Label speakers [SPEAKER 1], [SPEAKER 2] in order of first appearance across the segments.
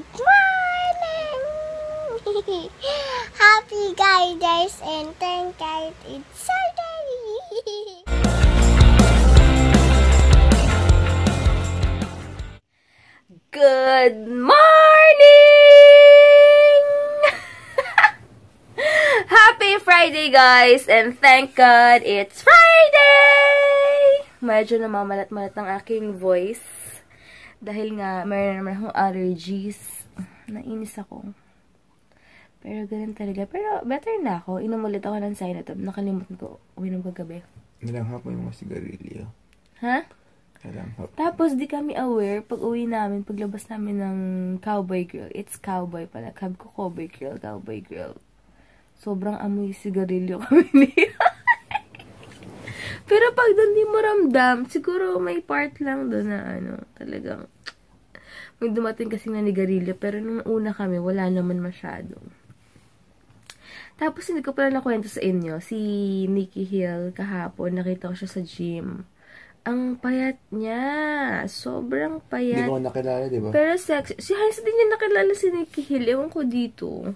[SPEAKER 1] Good morning! Happy guys and thank God it's Saturday!
[SPEAKER 2] Good morning! Happy Friday guys and thank God it's Friday! Medyo namamalat-malat ang aking voice dahil nga mayroon naman akong allergies. Nainis ako. Pero ganun talaga. Pero better na ako. Inom ulit ako ng Sinatum. Nakalimutan ko. Uminom kagabi.
[SPEAKER 3] Nilanghap mo yung mga sigarilyo.
[SPEAKER 2] Ha?
[SPEAKER 3] Nilanghap.
[SPEAKER 2] Tapos di kami aware pag uwi namin, paglabas namin ng Cowboy Grill. It's Cowboy pala. Sabi ko Cowboy Grill, Cowboy Grill. Sobrang amoy sigarilyo kami niya. Pero pag doon di mo ramdam, siguro may part lang doon na talagang may dumating kasi na nigarilyo. Pero nung una kami, wala naman masyado. Tapos hindi ko pala nakwento sa inyo, si Nikki Hill kahapon, nakita ko siya sa gym. Ang payat niya. Sobrang payat.
[SPEAKER 3] Hindi ko nakilala, di ba?
[SPEAKER 2] Pero sexy. Si Heinz din niya nakilala si Nikki Hill. Ewan ko dito.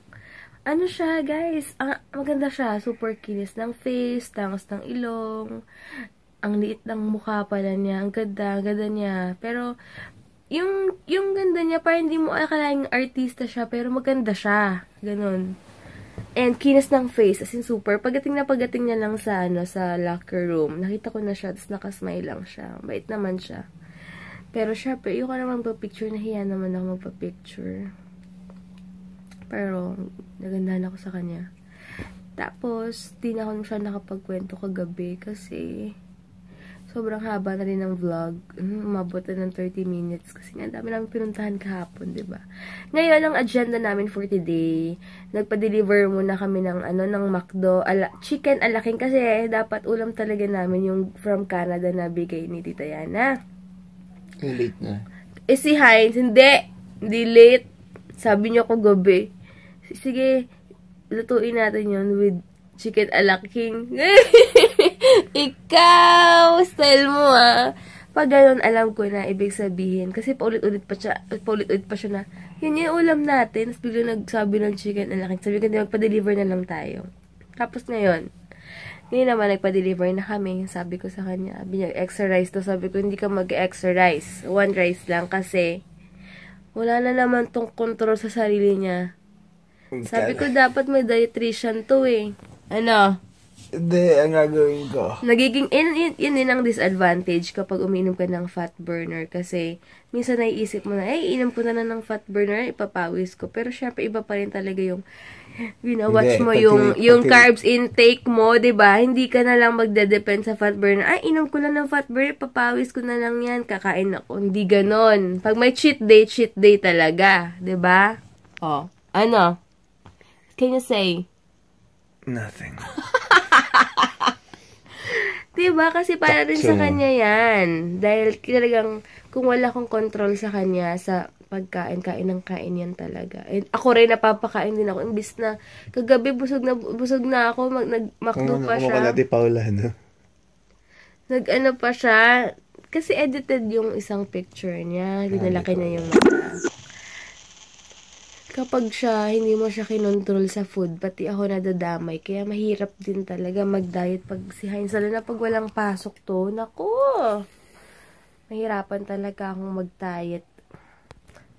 [SPEAKER 2] Ano siya, guys? Maganda siya. Super kinis ng face, tangos ng ilong. Ang liit ng mukha pala niya. Ang ganda niya. Pero, yung ganda niya, parang hindi mo akalaing artista siya, pero maganda siya. Ganon. And kinis ng face, as in super. Pagdating niya lang sa, sa locker room, nakita ko na siya, tapos nakasmile lang siya. Bait naman siya. Pero syempre, yung ka naman magpa-picture, nahiya naman ako magpa-picture. Pero, nagandahan ako sa kanya. Tapos, di na ako siya nakapagkwento kagabi kasi sobrang haba na rin ng vlog. Umabot na ng 30 minutes kasi nga dami namin pinuntahan kahapon, diba? Ngayon, ang agenda namin for today, nagpa-deliver muna kami ng ng McDo, chicken alaking kasi dapat ulam talaga namin yung from Canada na bigay ni Tita Yana.
[SPEAKER 3] Late na.
[SPEAKER 2] Eh si Heinz, hindi late. Sabi niya ko gabi. Sige, lutuin natin yun with chicken alaking. Ikaw, style mo Pag ganun, alam ko na ibig sabihin. Kasi paulit-ulit pa siya na, yun yung ulam natin. Tapos bigla nagsabi ng chicken alaking. Sabi ko, magpa-deliver na lang tayo. Tapos ngayon naman nagpa-deliver na kami. Sabi ko sa kanya, extra rice to. Sabi ko, hindi ka mag-extra rice. One rice lang kasi wala na naman tong control sa sarili niya. Sabi ko, dapat may dietitian to Ano?
[SPEAKER 3] Hindi, ang gagawin ko.
[SPEAKER 2] Nagiging, yun din ang disadvantage kapag uminom ka ng fat burner. Kasi, minsan naiisip mo na, inom ko na ng fat burner, ipapawis ko. Pero syempre, iba pa rin talaga yung, watch mo yung carbs intake mo, diba? Hindi ka na lang magdedepend sa fat burner. Inom ko lang ng fat burner, ipapawis ko na lang yan, kakain ako. Hindi ganon. Pag may cheat day talaga. Diba? Ano? Can you say?
[SPEAKER 3] Nothing.
[SPEAKER 2] Diba? Kasi para rin sa kanya yan. Dahil talagang, kung wala akong control sa kanya, sa pagkain, kain yan talaga. And ako rin, napapakain din ako. Imbis na, kagabi, busog na ako, nag-McDo pa siya.
[SPEAKER 3] Kumukha natin Paula, no?
[SPEAKER 2] Nag-ano pa siya, kasi edited yung isang picture niya. Dinalaki niya yung mata. Kapag hindi mo siya kinontrol sa food, pati ako nadadamay. Kaya mahirap din talaga mag-diet pag si Heinz. Lalo na pag walang pasok to. Naku! Mahirapan talaga akong mag-diet.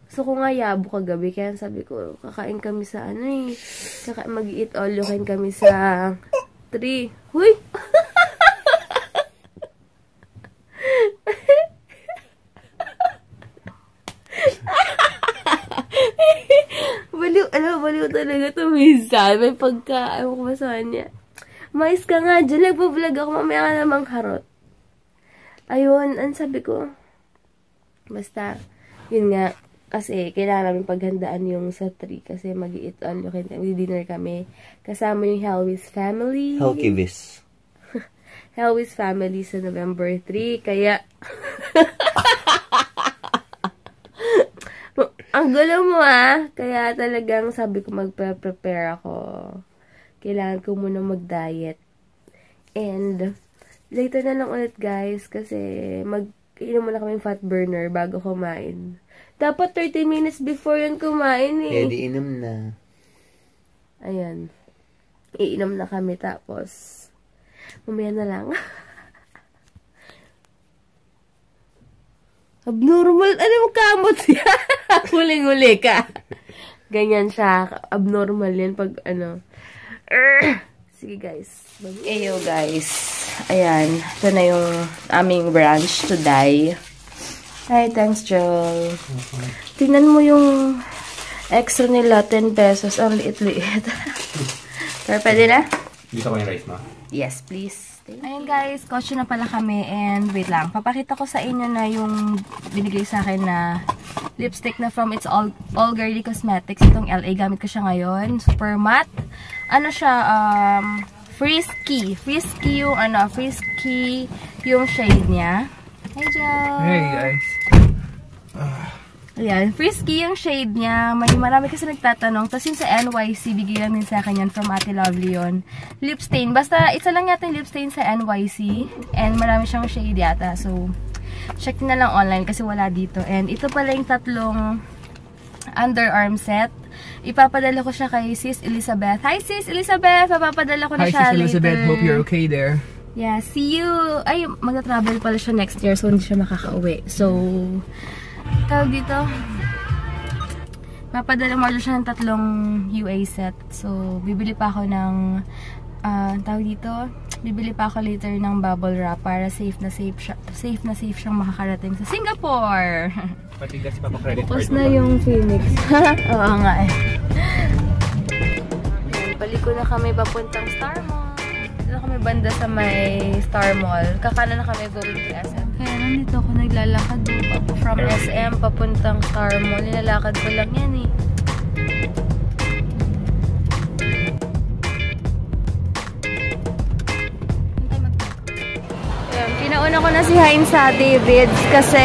[SPEAKER 2] So, kung nga yabo kagabi, kaya sabi ko, kakain kami sa mag-eat all you can kami sa 3. Huy! Baliw talaga ito minsan. May pagka, ko ba sa kanya. Mais ka nga dyan, nagpa-vlog ako, mamaya ka namang harot. Ayun, sabi ko, basta, yun nga, kasi kailangan namin paghandaan yung sa 3, kasi mag-eat all you can, dinner kami. Kasama yung Helwis family.
[SPEAKER 3] Helkivis.
[SPEAKER 2] Helwis family sa November 3, kaya, ang gulo mo kaya talagang sabi ko magpa-prepare ako. Kailangan ko muna mag-diet. And, later na lang ulit guys, kasi Kainom muna kaming fat burner bago kumain. Dapat 30 minutes before yan kumain eh.
[SPEAKER 3] Eh, di inom na.
[SPEAKER 2] Ayan. Iinom na kami tapos mamaya na lang. Abnormal. Ano mo kamot siya? Huling-huli ka. Ganyan siya. Abnormal yan pag ano. Sige guys. Eyo guys. Ayan. Ito na yung aming brunch today. Hi, thanks Joel. Tingnan mo yung extra nila, 10 pesos. Ang liit-liit. Pero pwede na?
[SPEAKER 4] Dito ko yung rice mo.
[SPEAKER 2] Yes, please. Ayun guys, kotse na pala kami and wait lang. Papakita ko sa inyo na yung binigay sa akin na lipstick na from It's All Girly Cosmetics. Itong LA. Gamit ko siya ngayon. Super matte. Ano siya, Frisky. Frisky yung ano, Frisky yung shade niya. Hey, Joe!
[SPEAKER 3] Hey, guys.
[SPEAKER 2] Ayan, Frisky yung shade niya. Marami kasi nagtatanong. Tapos yung sa NYC, bigyan din sa akin yan from Ate Lovely yun. Lip stain. Basta, isa lang yata yung lip stain sa NYC. And marami siyang shade yata. So, check na lang online kasi wala dito. And ito pala yung tatlong underarm set. Ipapadala ko siya kay Sis Elizabeth. Hi, Sis Elizabeth! Papapadala ko na siya later.
[SPEAKER 5] Hi, Sis Elizabeth. Hope you're okay there.
[SPEAKER 2] Yeah, see you! Ay, magta-travel pala siya next year, so hindi siya makaka-uwi. So, tawag dito, mapadala mo siya ng tatlong UA set. So, bibili pa ako ng, tawag dito, bibili pa ako later ng bubble wrap para safe na safe siyang makakarating sa Singapore.
[SPEAKER 4] Pati kasi papakredit card.
[SPEAKER 2] Tapos na yung Phoenix. Oo nga eh. Paliko na kami papuntang Star Mall. Dito kami banda sa may Star Mall. Kakana na kami going to SM. Kaya nandito ako naglalakad from SM papuntang Star Mall. Nilalakad ko lang yan eh. Ayan, pinauna ko na si Heinz sa David's kasi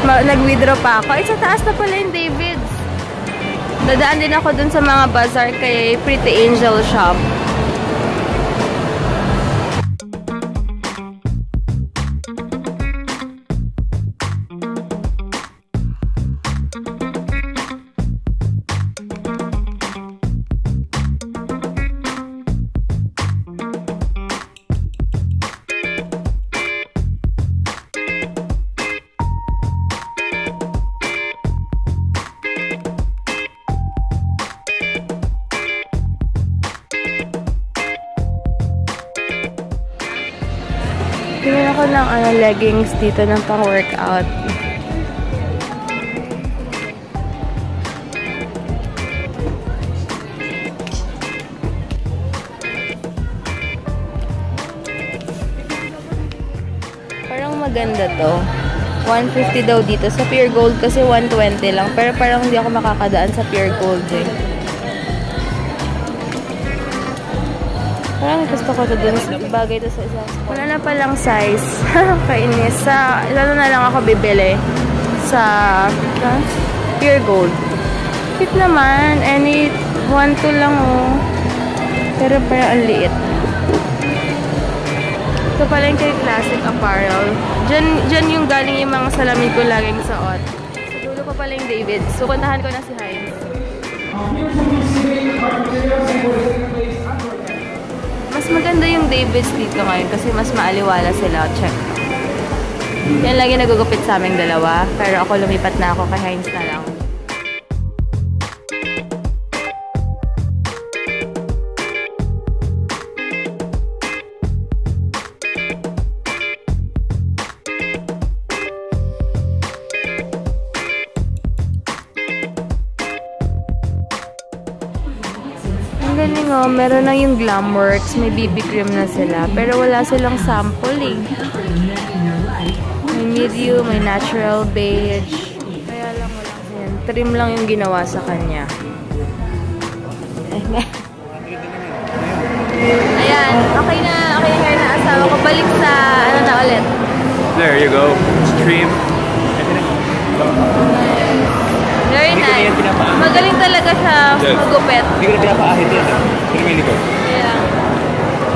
[SPEAKER 2] nag-withdraw pa ako. Ay, sa taas na pala yung David's. Dadaan din ako dun sa mga bazaar kay Pretty Angel Shop. Tingnan ako ng leggings dito ng pang-workout. Parang maganda to. 150 daw dito. Sa Pure Gold kasi 120 lang. Pero parang hindi ako makakadaan sa Pure Gold eh. Parang gusto ko ito dun. Bagay ito sa isang spot. Wala na palang size. Kainis. Isa na lang ako bibili. Sa Pure Gold. Cute naman. Any 1-2 lang oh. Pero parang ang liit. Ito pala yung kay Classic Apparel. Diyan yung galing yung mga salamin ko laging suot. Sa dulo pa pala yung David. So, puntahan ko na si Heinz. Mas maganda yung Davids dito ngayon kasi mas maaliwala sila. Check. Yan lagi nagugupit sa aming dalawa. Pero ako lumipat na ako kay Heinz na lang. Galing oh, meron na yung Glamworks, may BB cream na sila, pero wala silang sample eh. May medium, may natural beige. Kaya lang wala. Ayan, trim lang yung ginawa sa kanya. Ayan, okay na hair na asawa ko. Balik sa, ano na ulit.
[SPEAKER 4] There you go. Stream.
[SPEAKER 2] Very nice. Magaling talaga siya magupit.
[SPEAKER 4] Hindi ko na pinapaahit yan. Pinamili ko.
[SPEAKER 2] Yeah.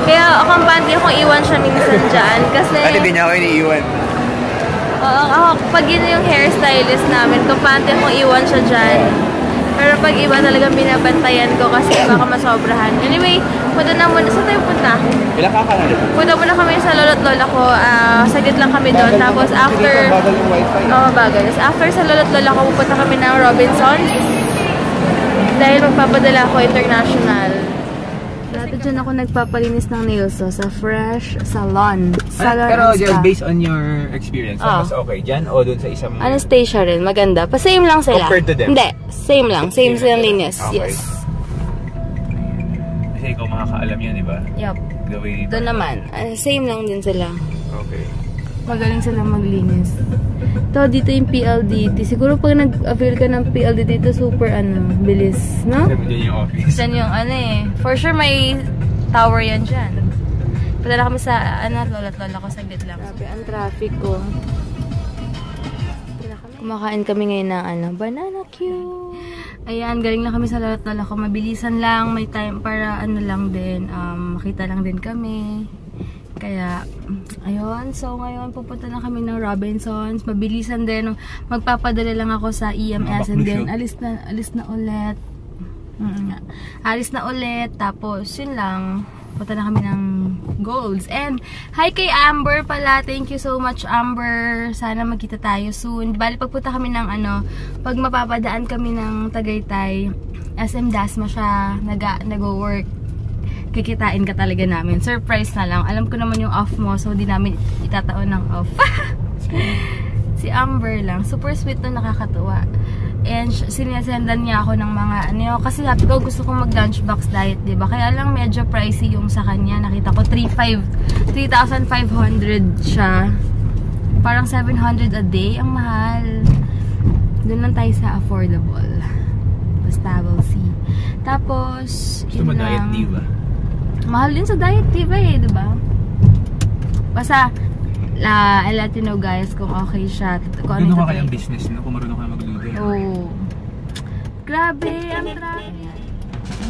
[SPEAKER 2] Kaya kampante akong iwan siya minsan dyan. Kasi...
[SPEAKER 3] Ate, di niya ako iniiwan.
[SPEAKER 2] ako, pag yun yung hairstylist namin, kampante akong iwan siya dyan. Pero pag iba talagang binabantayan ko kasi baka masobrahan. Anyway, punta na muna. Saan tayo punta?
[SPEAKER 3] Ilang kakana rin?
[SPEAKER 2] Punta muna kami sa lolo't lola ko. Saglit lang kami doon. Tapos after...
[SPEAKER 3] Bagal yung wifi.
[SPEAKER 2] Oo, bagal. Tapos after sa lolo't lola ko, pupunta kami ng Robinsons. Dahil magpapadala ako international. Dati dyan ako nagpapalinis ng nails sa Fresh Salon.
[SPEAKER 4] Pero based on your experience, mas okay dyan o dun sa isang...
[SPEAKER 2] Anastasia rin, maganda. Pa-same lang sila.
[SPEAKER 4] Compared to them?
[SPEAKER 2] Hindi, same lang. Same silang linis.
[SPEAKER 4] Okay.
[SPEAKER 2] Yes.
[SPEAKER 4] Kasi ikaw makakaalam yan, di ba?
[SPEAKER 2] Yup.
[SPEAKER 4] The way...
[SPEAKER 2] Doon naman, same lang din sila.
[SPEAKER 4] Okay.
[SPEAKER 2] Magaling sila maglinis. Ito, dito yung PLDT. Siguro pag nag-avail ka ng PLDT dito, super bilis, no?
[SPEAKER 4] Kasi dyan yung office.
[SPEAKER 2] Dyan yung For sure may tower yan dyan. Padala kami sa, lola't lola ko, saglit lang. Grabe, ang traffic ko. Kumakain kami ngayon ng banana cue. Ayan, galing lang kami sa lola't lola ko. Mabilisan lang, may time para lang din, makita lang din kami. Kaya, ayun. So, ngayon, pupunta na kami ng Robinsons. Mabilisan din. Magpapadala lang ako sa EMS and then alis na ulit. Alis na ulit. Tapos, yun lang. Punta na kami ng Golds. And, hi kay Amber pala. Thank you so much, Amber. Sana magkita tayo soon. Bali, pagpunta kami ng pag mapapadaan kami ng Tagaytay, SM Dasma siya, nag-work. Kikitain ka talaga namin. Surprise na lang. Alam ko naman yung off mo, so di namin itataon ng off. Si Amber lang. Super sweet na, nakakatuwa. And sinasendan niya ako ng mga kasi sabi ko gusto kong mag-lunchbox diet, diba? Kaya lang medyo pricey yung sa kanya. Nakita ko 3,500 siya. Parang 700 a day. Ang mahal. Doon lang tayo sa affordable. Basta we'll see. Tapos,
[SPEAKER 4] gusto mo diet diva?
[SPEAKER 2] Mahal din sa diet diva diba? Basta, I'll let you know guys kung okay siya.
[SPEAKER 4] Kung ano ka kayang business, no? Kung marunong ka magluto.
[SPEAKER 2] Oh. Grabe, ang traffic.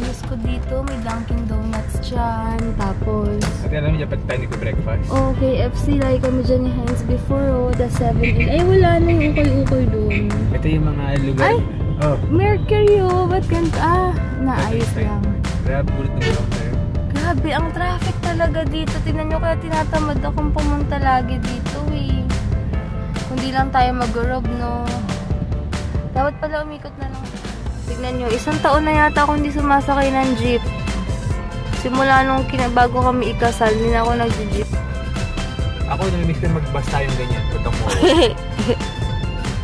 [SPEAKER 2] Miss ko dito, may Dunkin Donuts dyan. Tapos...
[SPEAKER 4] At alam mo dyan, pati tayo nagpo-breakfast.
[SPEAKER 2] Oh, KFC. Lagi kami dyan ni Heinz before. The 7-8. Ay, wala na yung ukol-ukol doon.
[SPEAKER 4] Ito yung mga lugar.
[SPEAKER 2] Ay! Mercury, ba't ganito? Naayos lang.
[SPEAKER 4] Grab, gulit na lang tayo.
[SPEAKER 2] Grabe, ang traffic talaga dito. Tingnan nyo, kaya tinatamad akong pumunta lagi dito Kung di lang tayo mag-rob, no? Dapat pala umikot na lang. Tignan nyo, 1 taon na yata akong hindi sumasakay ng jeep. Simula nung bago kami ikasal, hindi na ako nag-jeep.
[SPEAKER 4] Ako, namimiss ko mag-bus tayong ganyan. Tutang mo.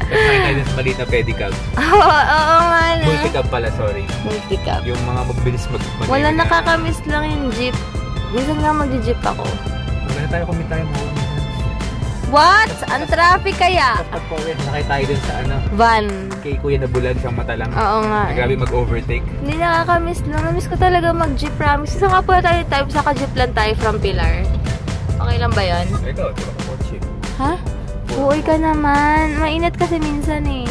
[SPEAKER 4] Kasi tayo sa maliit na pedicab.
[SPEAKER 2] Oo nga na.
[SPEAKER 4] Multicab pala, sorry.
[SPEAKER 2] Multicab.
[SPEAKER 4] Yung mga mabilis
[SPEAKER 2] wala, nakakamiss lang yung jeep. Minsan nga mag-jeep ako.
[SPEAKER 4] Wala na tayo kumita mo.
[SPEAKER 2] What? Ang traffic kaya?
[SPEAKER 4] Pag-power, nakay tayo dun sa
[SPEAKER 2] van.
[SPEAKER 4] Kay Kuya na bulag siyang mata lang.
[SPEAKER 2] Oo nga.
[SPEAKER 4] Grabe mag-overtake.
[SPEAKER 2] Hindi, nakakamiss lang. Namiss ko talaga mag-jeep, promise. Isa nga po tayo time, saka jeep lang tayo from Pilar. Okay lang ba yun?
[SPEAKER 4] Ikaw, di ba ka kotse?
[SPEAKER 2] Ha? Buoy ka naman. Mainit kasi minsan
[SPEAKER 4] Ayun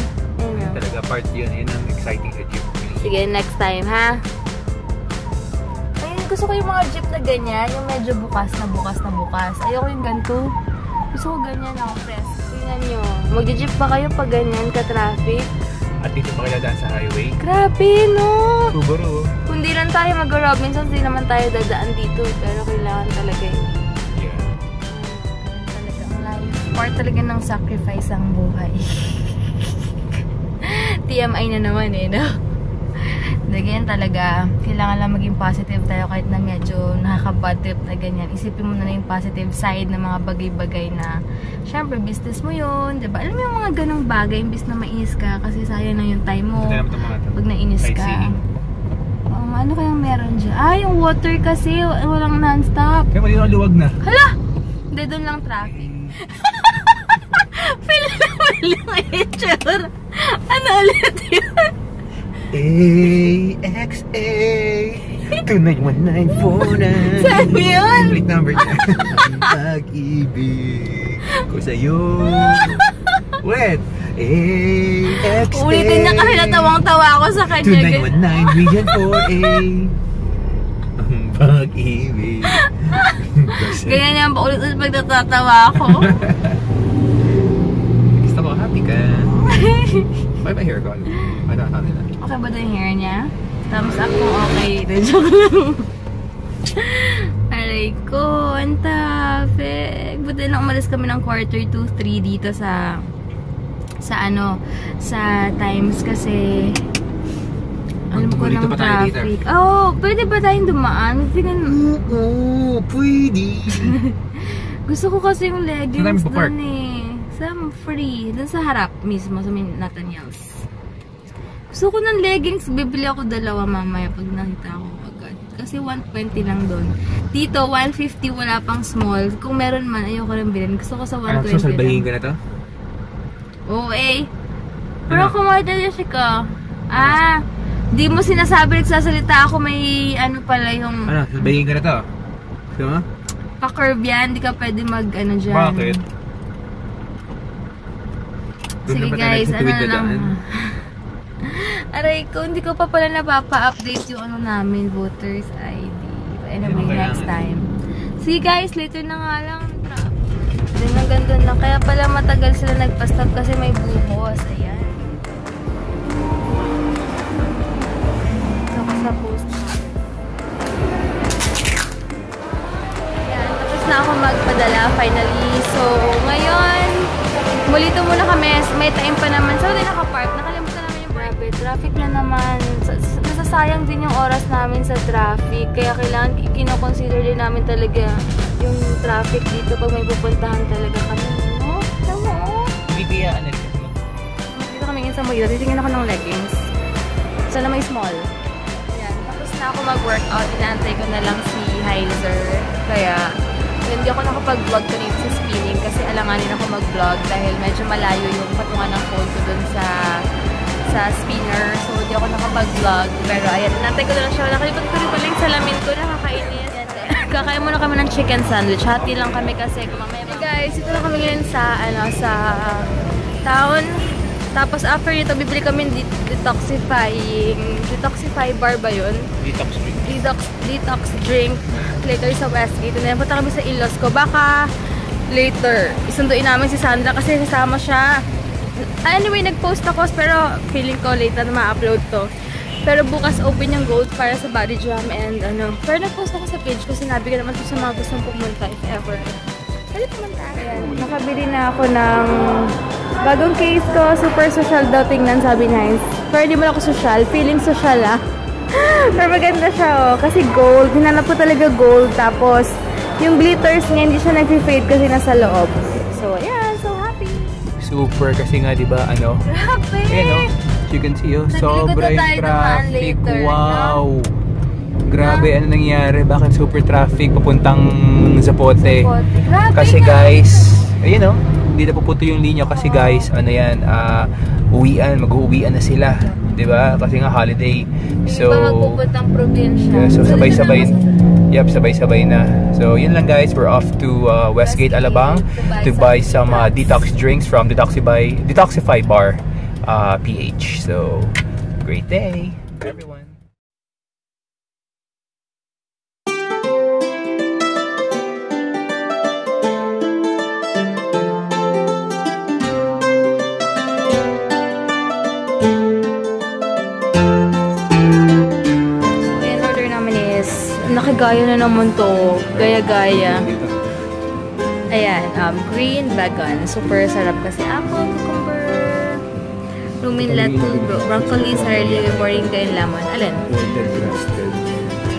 [SPEAKER 4] talaga, part yun. Yun ang exciting sa jeep.
[SPEAKER 2] Sige, next time, ha? Ayun, gusto ko yung mga jeep na ganyan. Yung medyo bukas na bukas. Ayoko yung ganito. Gusto ko ganyan ako, press. Tingnan nyo. Mag-jeep pa kayo pag ganyan ka-traffic?
[SPEAKER 4] At dito pa kailadaan sa highway.
[SPEAKER 2] Grabe, no?
[SPEAKER 4] Subaru.
[SPEAKER 2] Kung di lang tayo mag-Robinsons, di naman tayo dadaan dito. Pero kailangan talaga part talaga ng sacrifice ang buhay. TMI na naman no? Ganyan talaga, kailangan lang maging positive tayo kahit na medyo nakaka-bad trip na ganyan. Isipin mo na yung positive side ng mga bagay-bagay na syempre business mo yun, diba? Alam mo yung mga ganong bagay, imbis na mainis ka kasi sayang na yung time mo pag nainis ka. Ano kayang meron dyan? Yung water kasi walang non-stop.
[SPEAKER 4] Kaya malinaw luwag na.
[SPEAKER 2] Hala! Hindi, doon lang traffic. Pila naman yung itsura. Ano ulit yun?
[SPEAKER 3] AXA 291949.
[SPEAKER 2] Saan yun?
[SPEAKER 3] Complete number niya. Ang pag-ibig ko sa'yo. Wait. AXA.
[SPEAKER 2] Ulitin niya kasi natawang-tawa ako sa kanya.
[SPEAKER 3] 2919 Region 4A. Ang pag-ibig
[SPEAKER 2] Ganyan yan, paulit-ulit pagtatatawa ako.
[SPEAKER 3] Gusto ko, happy ka. Bye ba hair ko? Ano nila?
[SPEAKER 2] Okay ba daw yung hair niya? Thumbs up kung okay. Joke lang. Aray ko, ang traffic. Buti na umalis kami ng 2:45 dito sa Times kasi alam ko ng traffic. Oh, pwede ba tayong dumaan?
[SPEAKER 3] Oo, pwede.
[SPEAKER 2] Gusto ko kasi yung leggings doon eh. Some free. Doon sa harap mismo sa Nathaniel's. Gusto ko ng leggings. Bibili ako dalawa mamaya pag nakita ko agad. Kasi 120 lang doon. Dito, 150 wala pang small. Kung meron man, ayoko rin bilhin. Gusto ko sa 120
[SPEAKER 3] so, salbahin ka na to?
[SPEAKER 2] Oo eh. Pero kumarita niya siya ka. Di mo sinasabi, nagsasalita ako, may ano pala yung...
[SPEAKER 3] Ano, salbahin ka na to? Gusto mo?
[SPEAKER 2] Pa-curve yan, di ka pwede mag-ano dyan.
[SPEAKER 3] Bakit?
[SPEAKER 2] Sige guys, ano na lang. Aray ko, hindi ko pa pala napapa-update yung ano namin, voters ID. Anyway, next time. See guys, later na nga lang. Ganda lang. Kaya pala matagal sila nagpa-stop kasi may buhos. Ayan. Ito ko sa post. Ayan, tapos na ako magpadala finally. So, ngayon, mulito muna kami. May time pa naman. So, di nakapark. Nakalimutan namin yung grabe. Traffic na naman. Nasasayang din yung oras namin sa traffic. Kaya kailangan kinoconsider din namin talaga yung traffic dito pag may pupuntahan talaga kami. No? Tama o?
[SPEAKER 3] Bibiyaan na rin.
[SPEAKER 2] Dito kami ngayon sa Moira. Titingin ako ng leggings. Sana may small. Yan. Tapos na ako mag-workout. Inaantay ko na lang si Heiser. Kaya, hindi ako nakapag-vlog kanina sa spinning kasi alanganin ako mag-vlog dahil medyo malayo yung patungan ng phone ko dun sa spinner. So, hindi ako nakapag-vlog. Pero, ayan. Inaantay ko na lang siya. Nakalipat ko rin pala yung salamin ko. Nakakainis. Kakain muna kami ng chicken sandwich. Hati lang kami kasi mamaya. Hey guys, ito na kami ngayon sa town. Tapos after nito, bibili kami detoxify bar ba yun? Detox drink. Later sa Westgate. And punta kami sa Ilos ko. Baka later, isunduin namin si Sandra kasi kasama siya. Anyway, nag-post ako pero feeling ko later na ma-upload to. Pero bukas open yung gold para sa body jam and ano. Pero nag-post ako sa page ko, sinabi ko naman sa mga gustong pumunta if ever. Pwede pumunta. Ayan, nakabili na ako ng bagong case ko. Super social daw tingnan, sabi nice. Pero hindi mo na ako social. Feeling social Pero maganda siya kasi gold. Hinanap ko talaga gold. Tapos yung glitters niya hindi siya nag-fade kasi nasa loob. So ayan, so happy.
[SPEAKER 3] Super kasi nga diba ano?
[SPEAKER 2] Grabe!
[SPEAKER 3] Ayan you can see sobrang traffic. Wow! Grabe, ano nangyari? Bakit super traffic papuntang Zapote? Kasi guys, ayun hindi na puputo yung linya kasi guys, ano yan, mag-uuwian na sila. Diba? Kasi nga holiday. So,
[SPEAKER 2] magpupuntang probinsya.
[SPEAKER 3] Yeah, so sabay-sabay. Yep, sabay-sabay na. So, yun lang guys. We're off to Westgate, Alabang to buy some detox drinks from Detoxify Bar PH. So, great day, everyone.
[SPEAKER 2] Nakagaya na naman to. Gaya-gaya. Ayan, green vegan. Super sarap kasi apple, cucumber, lumin lettuce, broccoli, sarili, moringa, and lemon. Alin?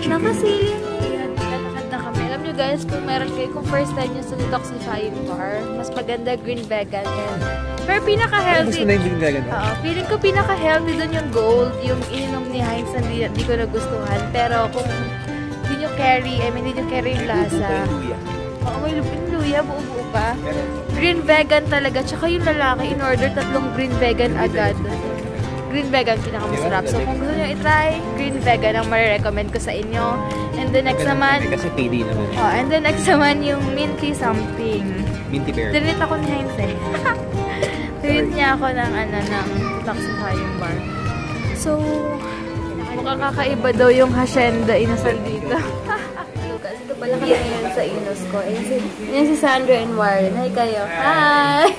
[SPEAKER 2] Nakasili. Ayan, lalakad na kami. Alam nyo guys, kung meron kayo, kung first time nyo sa detoxifying bar, mas maganda green vegan. Pero pinaka-healthy. Feeling ko pinaka-healthy dun yung gold, yung ininom ni Heinz na di ko nagustuhan. Pero kung hindi nyo carry yung lasa. Oo, may luya, buo-buo pa. Green vegan talaga. Tsaka yung lalaki, in-order 3 green vegan agad. Green vegan, pinakamasarap. So, kung gusto nyo i-try, green vegan ang marirecommend ko sa inyo. And the next naman,
[SPEAKER 3] kasi PD naman.
[SPEAKER 2] Oh, and the next naman yung minty something.
[SPEAKER 3] Minty bear.
[SPEAKER 2] Tinit ako ni Heinz Tinit niya ako ng detoxifying bar. So, mukhang kakaiba daw yung hacienda inasal dito. bukas. Ito pala kami ngayon sa in-laws ko. Yan si Sandra and Warren. Hi kayo. Hi!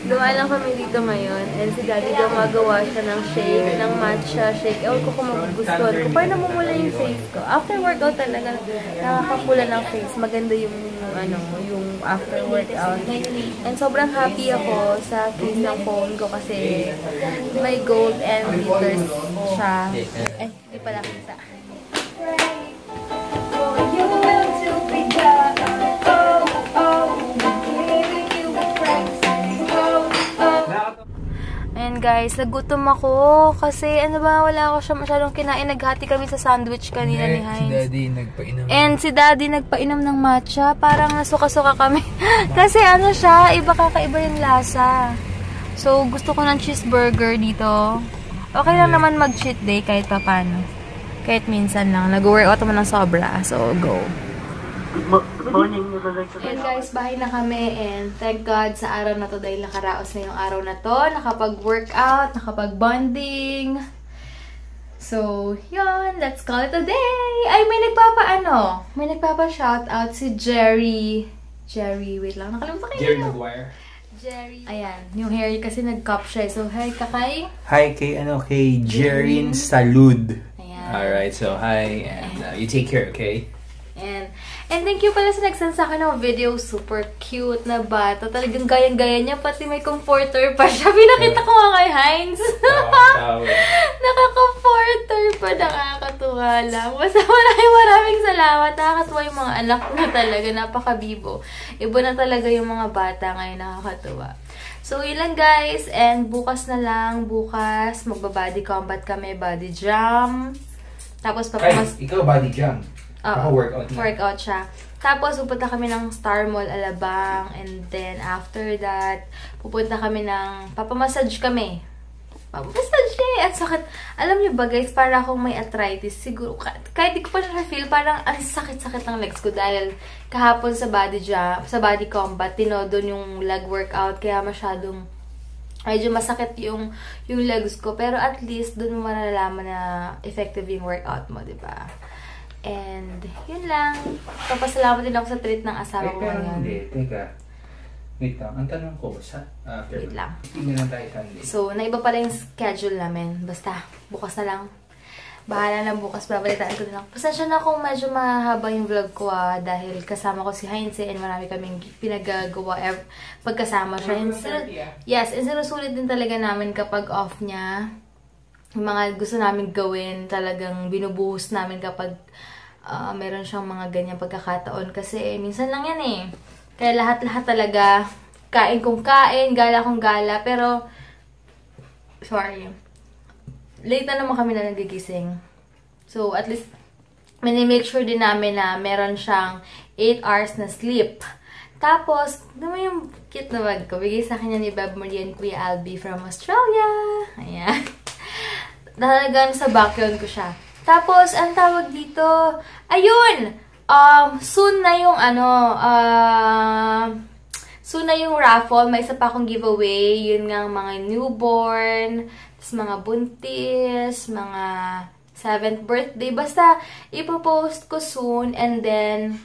[SPEAKER 2] Dumaan lang kami dito ngayon. And si Daddy daw magawa siya ng shake, ng matcha shake. Ewan ko kung magugustuhan ko. Parang namumula yung face ko. After workout talaga, nakakapula ng face. Maganda yung, yung after workout. And sobrang happy ako sa case ng phone ko kasi may gold and glitters siya. Eh, hindi pala kita. Ayan guys, nagutom ako kasi wala ako siya masyadong kinain. Naghati kami sa sandwich kanina ni Heinz.
[SPEAKER 3] Si Daddy nagpainom.
[SPEAKER 2] And si Daddy nagpainom ng matcha. Parang nasuka-suka kami. Kasi siya, kakaiba yung lasa. So, gusto ko ng cheeseburger dito. Okay lang naman mag-cheat day kahit paano. Kahit minsan lang. Nag-workout naman ng sobra. So, go.
[SPEAKER 6] Good morning.
[SPEAKER 2] And guys, bahay na kami and thank God sa araw na to dahil nakaraos na yung araw na to. Nakapag-workout, nakapag-bonding. So, yun. Let's call it a day. Ay, may nagpapa-shoutout si Jerry. Wait lang. Nakalimutan kayo.
[SPEAKER 3] Jerry Maguire.
[SPEAKER 2] Jerry. Ayan. Yung hair kasi nag-cup siya. So, hi kakay.
[SPEAKER 3] Hi kay Jerin Salud.
[SPEAKER 2] Ayan.
[SPEAKER 3] Alright, so hi and you take care, okay?
[SPEAKER 2] And thank you pala sa nagsend sa akin ng video. Super cute na bata. Talagang gayang-gaya niya. Pati may comforter pa siya. Pinakita ko nga kay Heinz. Naka-comforter pa. Nakakatuwa lang. Basta maraming salamat. Nakakatuwa yung mga anak na talaga. Napakabibo. Iba na talaga yung mga bata ngayon. Nakakatuwa. So, yun lang guys. And bukas na lang. Bukas, magbabody combat kami. Body jam. Tapos
[SPEAKER 3] ikaw body jump. Workout na.
[SPEAKER 2] Workout siya. Tapos, pupunta kami ng Star Mall, Alabang. And then, after that, pupunta kami papamassage kami. Papamassage siya. Ang sakit. Alam niyo ba, guys, para akong may arthritis. Siguro, kahit di ko pa siya feel, parang ang sakit-sakit ng legs ko. Dahil kahapon sa body combat, tinodon yung leg workout. Kaya masyadong, medyo masakit yung legs ko. Pero at least, dun mo malalaman na effective yung workout mo, diba? And, yun lang. Papasalamat din ako sa treat ng asawa ko ngayon.
[SPEAKER 3] Teka. Wait lang. Ang tanong ko,
[SPEAKER 2] wait lang.
[SPEAKER 3] Tingnan lang tayo Sunday.
[SPEAKER 2] So, naiba pala yung schedule namin. Basta, bukas na lang. Bahala lang bukas. Babalitaan ko na lang. Pasensya na kung medyo mahaba yung vlog ko dahil kasama ko si Heinz and marami kaming pinagagawa pagkasama siya. And sinusulit din talaga namin kapag off niya. Yung mga gusto namin gawin, talagang binubuhos namin kapag meron siyang mga ganyang pagkakataon. Kasi minsan lang yan eh. Kaya lahat-lahat talaga, kain kong kain, gala kong gala. Pero, sorry. Late na naman kami na nagigising. So, at least, make sure din namin na meron siyang 8 hours na sleep. Tapos, naman yung cute na bag ko. Bigay sa akin yan ni Bob Marie and Kuya Albi from Australia. Ayan. Talagang sa background ko siya. Tapos, ang tawag dito, ayun! Soon na yung soon na yung raffle. May isa pa akong giveaway. Yun nga mga newborn, tapos mga buntis, mga 7th birthday. Basta, ipopost ko soon. And then,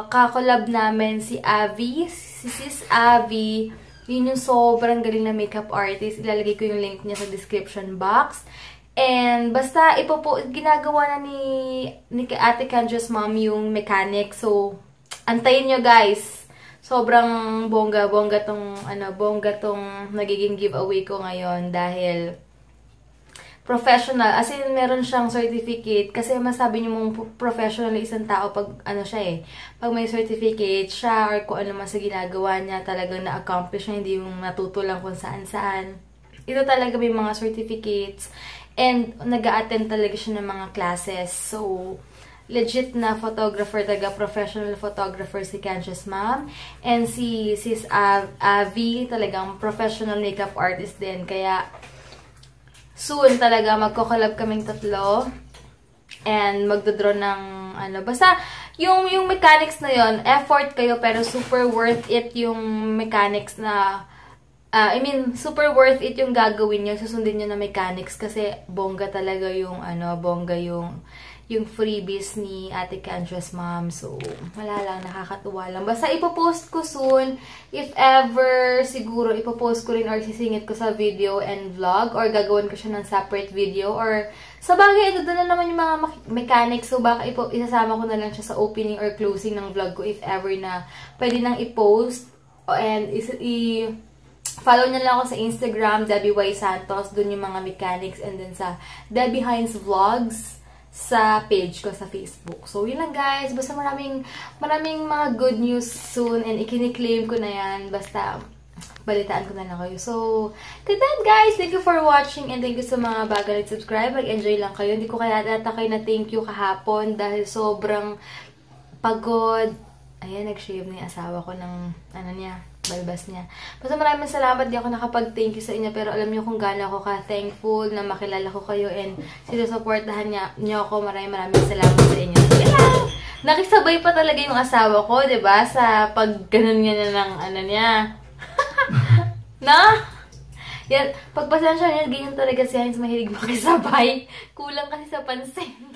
[SPEAKER 2] kakolab namin si Avi, si Sis Avi. Yun yung sobrang galing na makeup artist. Ilalagay ko yung link niya sa description box. And basta ginagawa na ni Ate Kandra's mom yung mechanic. So, antayin nyo guys. Sobrang bongga tong nagiging giveaway ko ngayon dahil professional. As in, meron siyang certificate. Kasi masabi niyo mong professional isang tao pag pag may certificate siya or kung ano man sa ginagawa niya, talagang na-accomplish niya, hindi yung natuto lang kung saan-saan. Ito talaga may mga certificates. And nag-a-attend talaga siya ng mga classes. So, legit na photographer, talaga professional photographer si Kandra's mom. And si Sis Avi, talagang professional makeup artist din. Kaya, soon talaga magko-collab kaming tatlo. And magdodraw ng basta, yung mechanics na yon, effort kayo pero super worth it yung mechanics na super worth it yung gagawin nyo, susundin nyo na mechanics kasi bongga talaga yung, bongga yung yung freebies ni Ate Kendra's mom. So, wala lang, nakakatuwa lang. Basta ipopost ko soon. If ever, siguro ipopost ko rin or sisingit ko sa video and vlog or gagawin ko siya ng separate video or sa bagay, ito na naman yung mga mechanics. So, baka isasama ko na lang siya sa opening or closing ng vlog ko if ever na pwede nang i-post. And follow niyo lang ako sa Instagram, Debbie Y. Santos. Dun yung mga mechanics. And then sa Debbie Hines Vlogs sa page ko sa Facebook. So, yun lang guys. Basta maraming mga good news soon. And ikiniklaim ko na yan. Basta, balitaan ko na lang kayo. So, good night guys. Thank you for watching. And thank you sa mga bago nag-subscribe. Mag-enjoy lang kayo. Hindi ko kaya natakay na thank you kahapon. Dahil sobrang pagod. Ayan, nag-shave na yung asawa ko ng, balbas niya. Basta maraming salamat. Di ako nakapag-thank you sa inyo. Pero alam niyo kung gaano ako ka-thankful na makilala ko kayo and sinusuportahan niyo ako. Maraming salamat sa inyo. Yeah! Nakisabay pa talaga yung asawa ko, diba? Sa pag-ganon niya ng niya. Na? Yan, pagpasensya niya, ganyan talaga si Hines mahilig makisabay. Kulang kasi sa pansin.